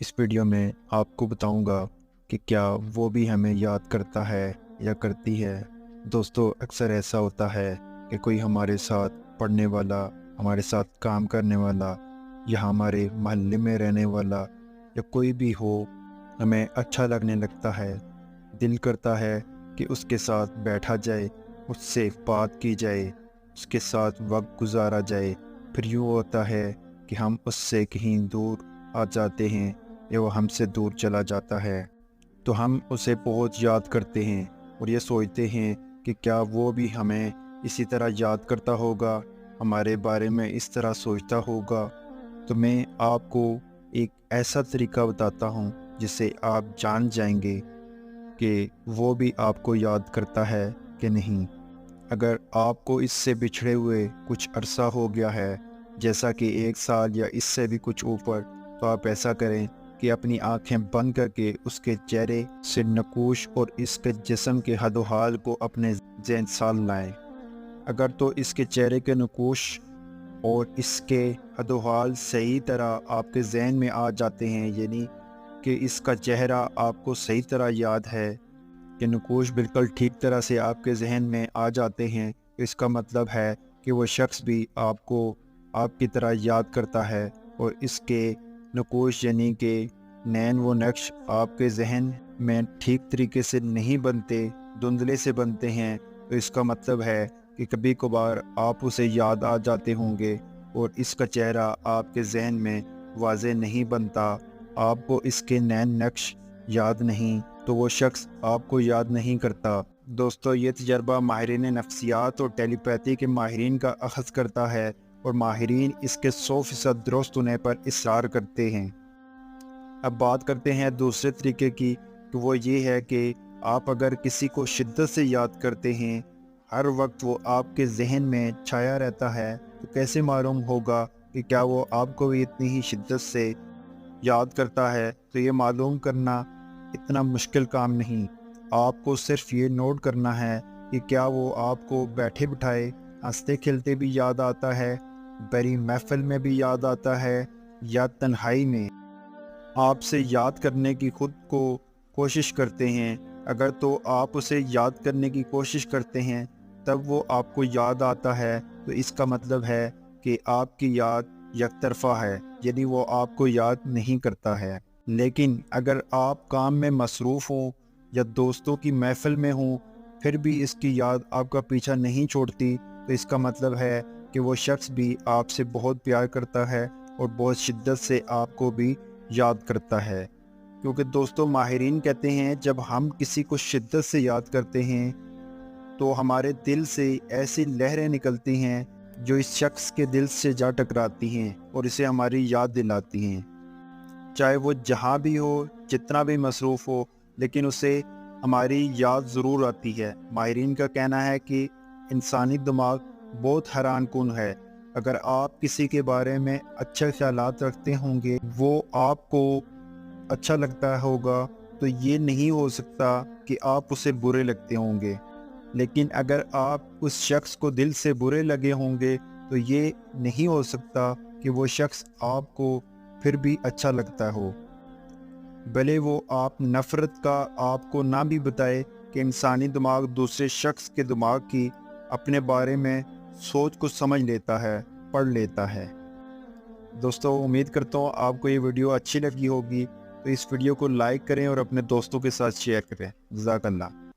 इस वीडियो में आपको बताऊंगा कि क्या वो भी हमें याद करता है या करती है। दोस्तों, अक्सर ऐसा होता है कि कोई हमारे साथ पढ़ने वाला, हमारे साथ काम करने वाला या हमारे मोहल्ले में रहने वाला या कोई भी हो, हमें अच्छा लगने लगता है। दिल करता है कि उसके साथ बैठा जाए, उससे बात की जाए, उसके साथ वक्त गुजारा जाए। फिर यूँ होता है कि हम उससे कहीं दूर आ जाते हैं या वो हमसे दूर चला जाता है, तो हम उसे बहुत याद करते हैं और ये सोचते हैं कि क्या वो भी हमें इसी तरह याद करता होगा, हमारे बारे में इस तरह सोचता होगा। तो मैं आपको एक ऐसा तरीका बताता हूँ जिससे आप जान जाएंगे कि वो भी आपको याद करता है कि नहीं। अगर आपको इससे बिछड़े हुए कुछ अरसा हो गया है, जैसा कि 1 साल या इससे भी कुछ ऊपर, तो आप ऐसा करें कि अपनी आंखें बंद करके उसके चेहरे से नकूश और इसके जिस्म के हदोहाल को अपने ज़हन साल लाएं। अगर तो इसके चेहरे के नकूश और इसके हदोहाल सही तरह आपके जहन में आ जाते हैं, यानी कि इसका चेहरा आपको सही तरह याद है, कि नकूश बिल्कुल ठीक तरह से आपके जहन में आ जाते हैं, इसका मतलब है कि वो शख्स भी आपको आपकी तरह याद करता है। और इसके नकूश यानी कि नैन वो नक्श आपके जहन में ठीक तरीके से नहीं बनते, धुंधले से बनते हैं, तो इसका मतलब है कि कभी कभार आप उसे याद आ जाते होंगे और इसका चेहरा आपके जहन में वाज़ेह नहीं बनता, आपको इसके नैन नक्श याद नहीं, तो वो शख्स आपको याद नहीं करता। दोस्तों, ये तजर्बा माहिरीन नफ्सियात और टेलीपैथी के माहिरीन का अखज़ करता है और माहिरीन इसके 100% दुरुस्त होने पर इसरार करते हैं। अब बात करते हैं दूसरे तरीके की, तो वो ये है कि आप अगर किसी को शिद्दत से याद करते हैं, हर वक्त वो आपके जहन में छाया रहता है, तो कैसे मालूम होगा कि क्या वो आपको भी इतनी ही शिद्दत से याद करता है। तो ये मालूम करना इतना मुश्किल काम नहीं। आपको सिर्फ ये नोट करना है कि क्या वो आपको बैठे बिठाए हंसते खेलते भी याद आता है, बड़ी महफिल में भी याद आता है, या तन्हाई में आपसे याद करने की खुद को कोशिश करते हैं। अगर तो आप उसे याद करने की कोशिश करते हैं तब वो आपको याद आता है, तो इसका मतलब है कि आपकी याद यकतरफा है, यानी वो आपको याद नहीं करता है। लेकिन अगर आप काम में मसरूफ़ हों या दोस्तों की महफिल में हों, फिर भी इसकी याद आपका पीछा नहीं छोड़ती, तो इसका मतलब है कि वो शख्स भी आपसे बहुत प्यार करता है और बहुत शिद्दत से आपको भी याद करता है। क्योंकि दोस्तों, माहिरीन कहते हैं जब हम किसी को शिद्दत से याद करते हैं तो हमारे दिल से ऐसी लहरें निकलती हैं जो इस शख्स के दिल से जा टकराती हैं और इसे हमारी याद दिलाती हैं। चाहे वो जहाँ भी हो, जितना भी मसरूफ़ हो, लेकिन उसे हमारी याद ज़रूर आती है। माहिरीन का कहना है कि इंसानी दिमाग बहुत हैरान कुन है। अगर आप किसी के बारे में अच्छे ख्यालात रखते होंगे, वो आपको अच्छा लगता होगा, तो ये नहीं हो सकता कि आप उसे बुरे लगते होंगे। लेकिन अगर आप उस शख्स को दिल से बुरे लगे होंगे, तो ये नहीं हो सकता कि वो शख्स आपको फिर भी अच्छा लगता हो, भले वो आप नफ़रत का आपको ना भी बताए। कि इंसानी दिमाग दूसरे शख्स के दिमाग की अपने बारे में सोच को समझ लेता है, पढ़ लेता है। दोस्तों, उम्मीद करता हूँ आपको ये वीडियो अच्छी लगी होगी, तो इस वीडियो को लाइक करें और अपने दोस्तों के साथ शेयर करें। जज़ाकल्लाह।